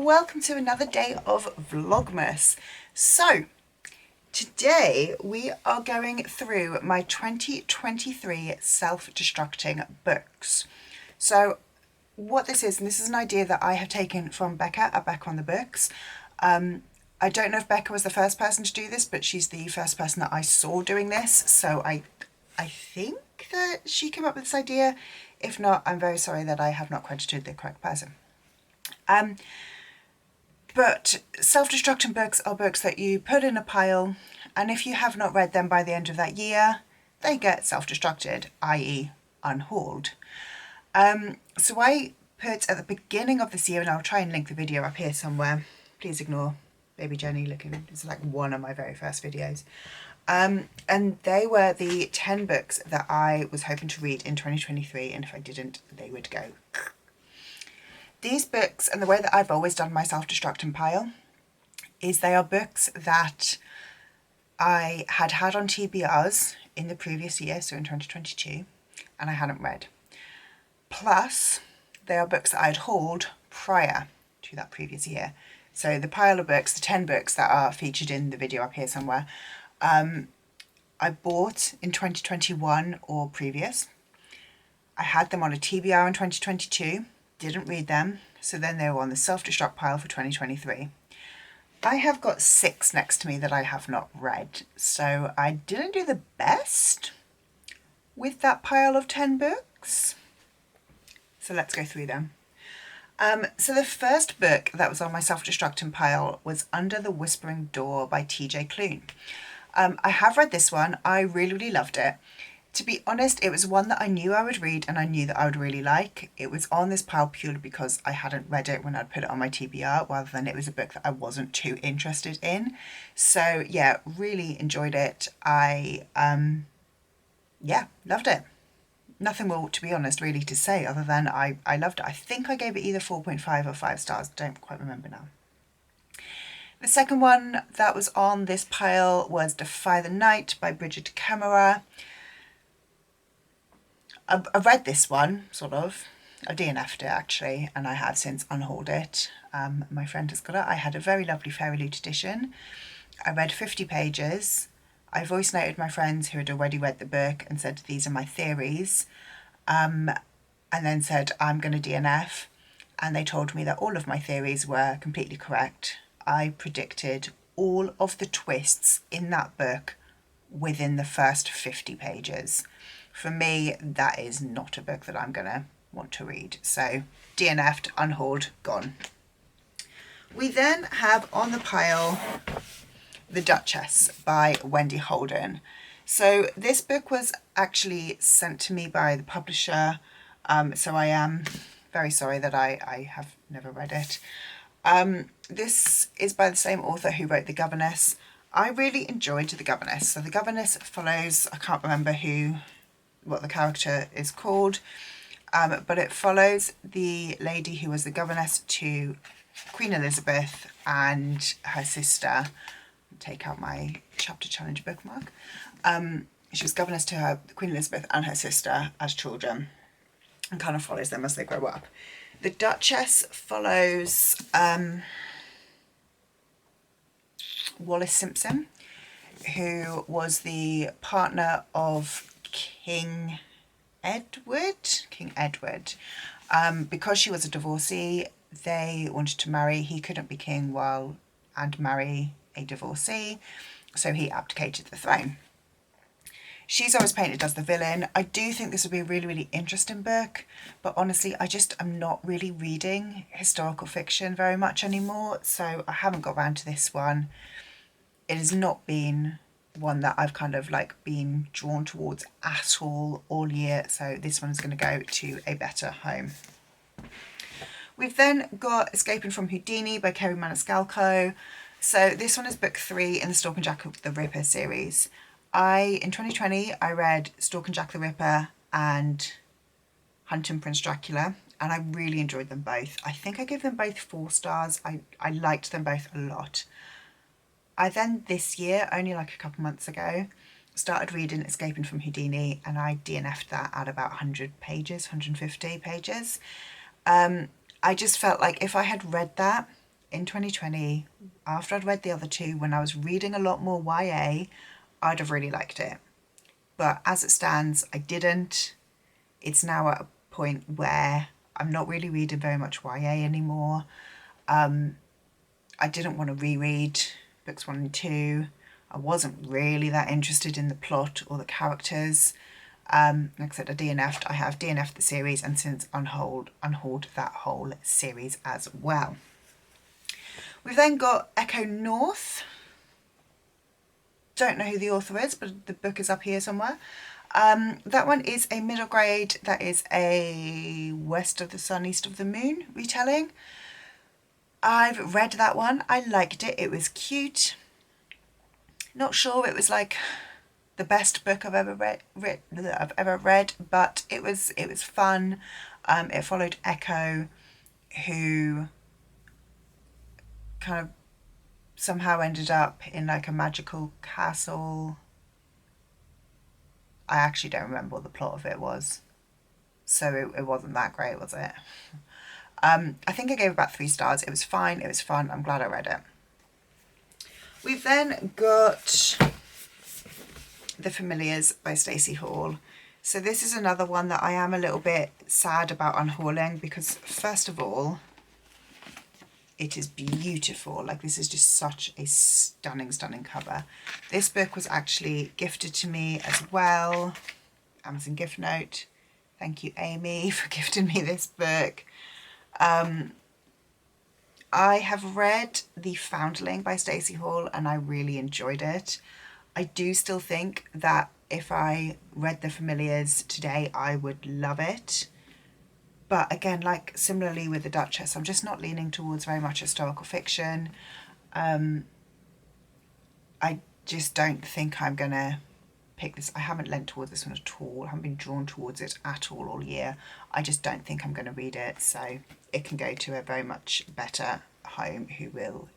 welcome to another day of Vlogmas. So today we are going through my 2023 self-destructing books. So what this is, and this is an idea that I have taken from Becca at Becca on the Books. I don't know if Becca was the first person to do this, but she's the first person that I saw doing this. So I think that she came up with this idea. If not, I'm very sorry that I have not credited the correct person. But self-destructing books are books that you put in a pile, and if you have not read them by the end of that year, they get self-destructed, i.e. unhauled. So I put at the beginning of this year, and I'll try and link the video up here somewhere. Please ignore baby Jenny looking, it's like one of my very first videos. And they were the 10 books that I was hoping to read in 2023, and if I didn't, they would go. These books, and the way that I've always done my self-destructing pile, is they are books that I had on TBRs in the previous year, so in 2022, and I hadn't read. Plus, they are books that I had hauled prior to that previous year. So the pile of books, the 10 books that are featured in the video up here somewhere, I bought in 2021 or previous. I had them on a TBR in 2022. Didn't read them, so then they were on the self-destruct pile for 2023. I have got 6 next to me that I have not read, so I didn't do the best with that pile of 10 books. So let's go through them. So the first book that was on my self-destructing pile was Under the Whispering Door by TJ Klune. I have read this one. I really loved it. To be honest, it was one that I knew I would read and I knew that I would really like. It was on this pile purely because I hadn't read it when I'd put it on my TBR, rather than it was a book that I wasn't too interested in. So yeah, really enjoyed it. I loved it. Nothing more, to be honest, really to say other than I loved it. I think I gave it either 4.5 or 5 stars. Don't quite remember now. The second one that was on this pile was Defy the Night by Bridget Camera. I read this one, sort of. I DNF'd it actually, and I have since unhauled it. My friend has got it. I had a very lovely Fairy Loot edition. I read 50 pages. I voice noted my friends who had already read the book and said, these are my theories. And then said, I'm going to DNF. And they told me that all of my theories were completely correct. I predicted all of the twists in that book within the first 50 pages. For me, that is not a book that I'm going to want to read. So DNF'd, unhauled, gone. We then have on the pile The Duchess by Wendy Holden. So this book was actually sent to me by the publisher. So I am very sorry that I have never read it. This is by the same author who wrote The Governess. I really enjoyed The Governess. So The Governess follows, I can't remember what the character is called, but it follows the lady who was the governess to Queen Elizabeth and her sister. Take out my chapter challenge bookmark. She was governess to her Queen Elizabeth and her sister as children, and kind of follows them as they grow up. The Duchess follows Wallis Simpson, who was the partner of King Edward. Because she was a divorcee, they wanted to marry. He couldn't be king and marry a divorcee, so he abdicated the throne. She's always painted as the villain. I do think this would be a really interesting book, but honestly, I'm not really reading historical fiction very much anymore, so I haven't got around to this one. It has not been one that I've kind of like been drawn towards at all year, so this one's going to go to a better home. We've then got Escaping from Houdini by Kerry Maniscalco. So this one is book 3 in the Stalk and Jack the Ripper series. In 2020, I read Stalk and Jack the Ripper and Hunting Prince Dracula, and I really enjoyed them both. I think I gave them both 4 stars. I liked them both a lot. I then this year, only like a couple months ago, started reading Escaping from Houdini, and I DNF'd that at about 100 pages, 150 pages. I just felt like if I had read that in 2020, after I'd read the other two, when I was reading a lot more YA, I'd have really liked it. But as it stands, I didn't. It's now at a point where I'm not really reading very much YA anymore. I didn't want to reread books 1 and 2. I wasn't really that interested in the plot or the characters. Like I said, I DNF'd. I have DNF'd the series and since unhauled that whole series as well. We've then got Echo North. Don't know who the author is, but the book is up here somewhere. That one is a middle grade. That is a West of the Sun, East of the Moon retelling. I've read that one. I liked it. It was cute. Not sure it was like the best book I've ever read, but it was fun. It followed Echo, who kind of somehow ended up in like a magical castle. I actually don't remember what the plot of it was, so it wasn't that great, was it? I think I gave about 3 stars. It was fine. It was fun. I'm glad I read it. We've then got The Familiars by Stacey Hall. So this is another one that I am a little bit sad about unhauling because, first of all, it is beautiful. Like, this is just such a stunning, stunning cover. This book was actually gifted to me as well. Amazon gift note. Thank you, Amy, for gifting me this book. I have read The Foundling by Stacey Hall and I really enjoyed it. I do still think that if I read The Familiars today, I would love it. But again, like similarly with The Duchess, I'm just not leaning towards very much historical fiction. I just don't think I'm going to pick this. I haven't leant towards this one at all. I haven't been drawn towards it at all year. I just don't think I'm going to read it. So it can go to a very much better home who will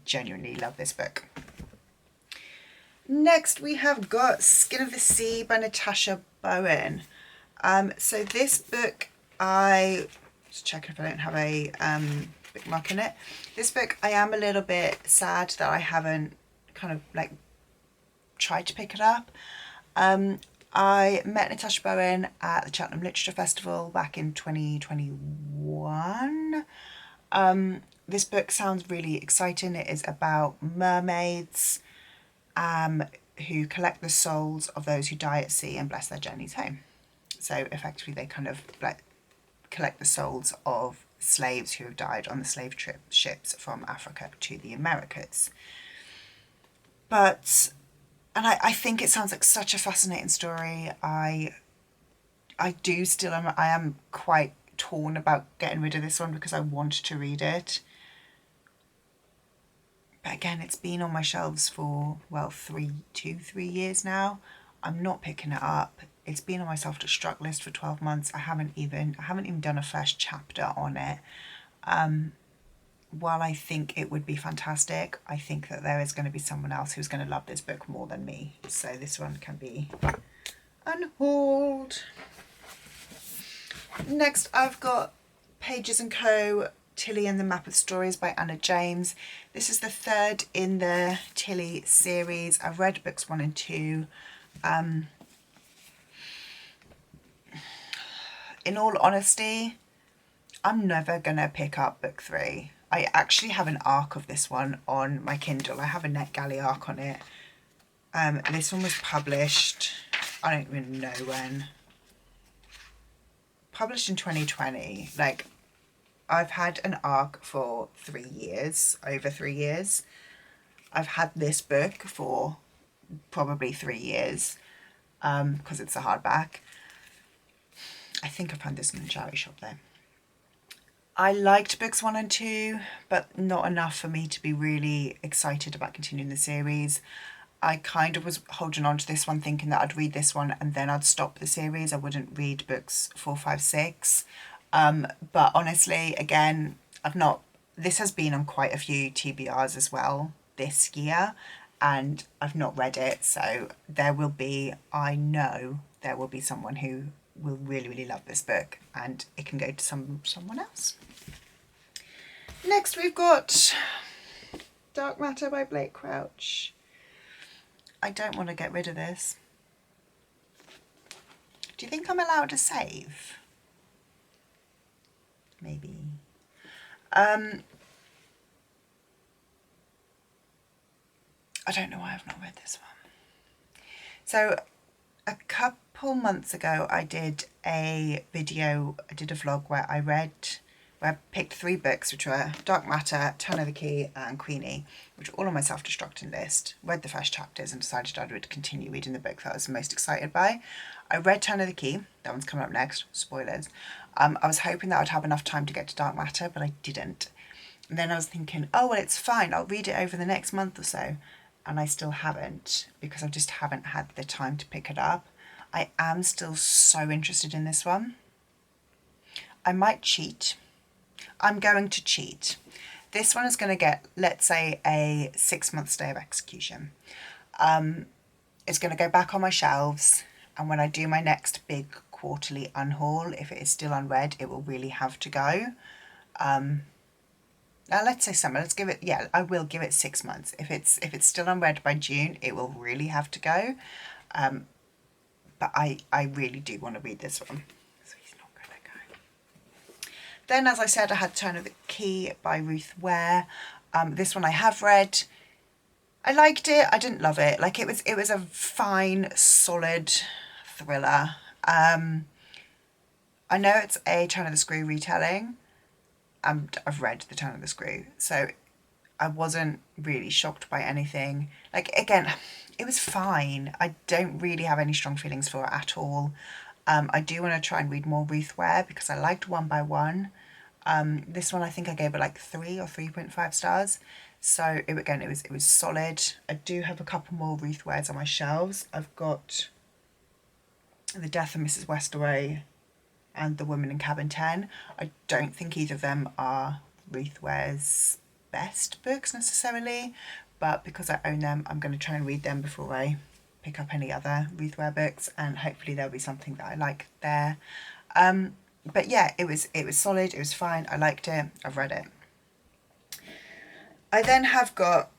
genuinely love this book. Next we have got Skin of the Sea by Natasha Bowen. So this book, I just checking if I don't have a bookmark in it. This book, I am a little bit sad that I haven't kind of like tried to pick it up. I met Natasha Bowen at the Cheltenham Literature Festival back in 2021. This book sounds really exciting. It is about mermaids who collect the souls of those who die at sea and bless their journeys home. So effectively they kind of like collect the souls of slaves who have died on the slave ships from Africa to the Americas. But I think it sounds like such a fascinating story. I am quite torn about getting rid of this one because I want to read it. But again, it's been on my shelves for, well, 3 years now. I'm not picking it up. It's been on my Self Destruct list for 12 months. I haven't even done a first chapter on it. While I think it would be fantastic, I think that there is going to be someone else who's going to love this book more than me. So this one can be unhauled. Next, I've got Pages & Co. Tilly and the Map of Stories by Anna James. This is the 3rd in the Tilly series. I've read books 1 and 2. In all honesty, I'm never going to pick up book 3. I actually have an ARC of this one on my Kindle. I have a NetGalley ARC on it. This one was published, I don't even know when. Published in 2020. Like, I've had an ARC for 3 years, over 3 years. I've had this book for probably 3 years because it's a hardback. I think I found this in the charity shop though. I liked books 1 and 2, but not enough for me to be really excited about continuing the series. I kind of was holding on to this one thinking that I'd read this one and then I'd stop the series. I wouldn't read books 4, 5, 6. But honestly, again, this has been on quite a few TBRs as well this year and I've not read it. So I know there will be someone who will really, really love this book and it can go to someone else. Next we've got Dark Matter by Blake Crouch. I don't want to get rid of this. Do you think I'm allowed to save? Maybe. I don't know why I've not read this one. So a couple months ago I did a vlog where I picked 3 books, which were Dark Matter, Turn of the Key and Queenie, which were all on my self-destructing list. Read the first chapters and decided I would continue reading the book that I was most excited by. I read Turn of the Key, that one's coming up next, spoilers. I was hoping that I'd have enough time to get to Dark Matter, but I didn't. And then I was thinking, oh well, it's fine, I'll read it over the next month or so. And I still haven't, because I just haven't had the time to pick it up. I am still so interested in this one. I might cheat. I'm going to cheat. This one is going to get, let's say, a 6-month stay of execution. It's going to go back on my shelves, and when I do my next big quarterly unhaul, if it is still unread, it will really have to go. Now let's say summer, let's give it, yeah, I will give it 6 months. If it's still unread by June, it will really have to go. But I really do want to read this one. So he's not going to go. Then, as I said, I had Turn of the Key by Ruth Ware. This one I have read. I liked it. I didn't love it. Like, it was a fine, solid thriller. I know it's a Turn of the Screw retelling. I've read The Turn of the Screw, so I wasn't really shocked by anything. Like, again, it was fine. I don't really have any strong feelings for it at all. I do want to try and read more Ruth Ware because I liked One by One. This one I think I gave it like 3 or 3.5 stars. So it was solid. I do have a couple more Ruth Wares on my shelves. I've got The Death of Mrs. Westaway and The Woman in Cabin 10. I don't think either of them are Ruth Ware's best books necessarily, but because I own them, I'm going to try and read them before I pick up any other Ruth Ware books, and hopefully there'll be something that I like there. But yeah, it was solid, it was fine, I liked it, I've read it. I then have got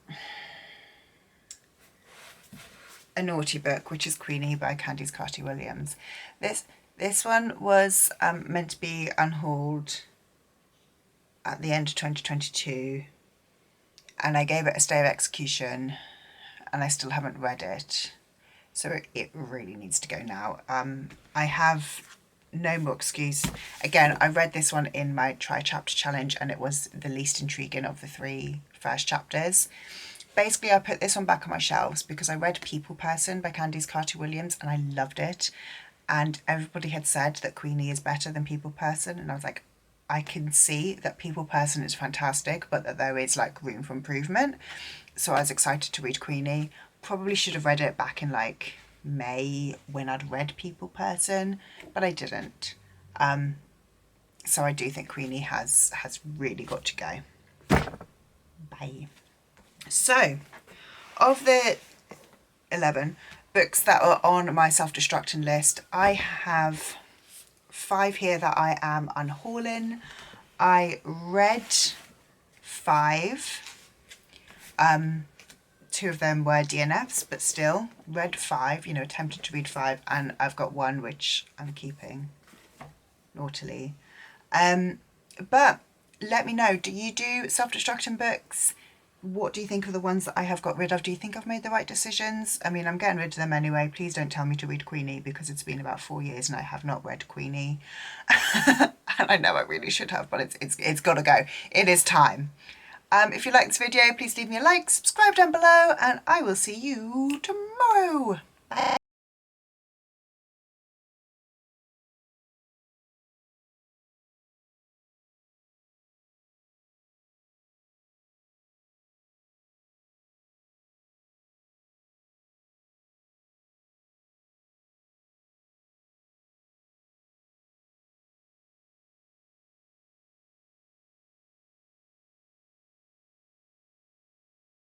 a naughty book, which is Queenie by Candice Carty-Williams. This one was meant to be unhauled at the end of 2022, and I gave it a stay of execution, and I still haven't read it, so it really needs to go now. I have no more excuse. Again, I read this one in my tri-chapter challenge, and it was the least intriguing of the 3 first chapters. Basically, I put this one back on my shelves because I read People Person by Candice Carty-Williams and I loved it. And everybody had said that Queenie is better than People Person. And I was like, I can see that People Person is fantastic, but that there is like room for improvement. So I was excited to read Queenie. Probably should have read it back in like May when I'd read People Person, but I didn't. So I do think Queenie has really got to go. Bye. So, of the 11 books that are on my self-destructing list, I have 5 here that I am unhauling. I read 5. 2 of them were DNFs, but still read 5, you know, attempted to read 5, and I've got 1 which I'm keeping naughtily. But let me know, do you do self-destructing books? What do you think of the ones that I have got rid of? Do you think I've made the right decisions? I mean, I'm getting rid of them anyway. Please don't tell me to read Queenie because it's been about 4 years and I have not read Queenie. And I know I really should have, but it's got to go. It is time. If you like this video, please leave me a like, subscribe down below, and I will see you tomorrow.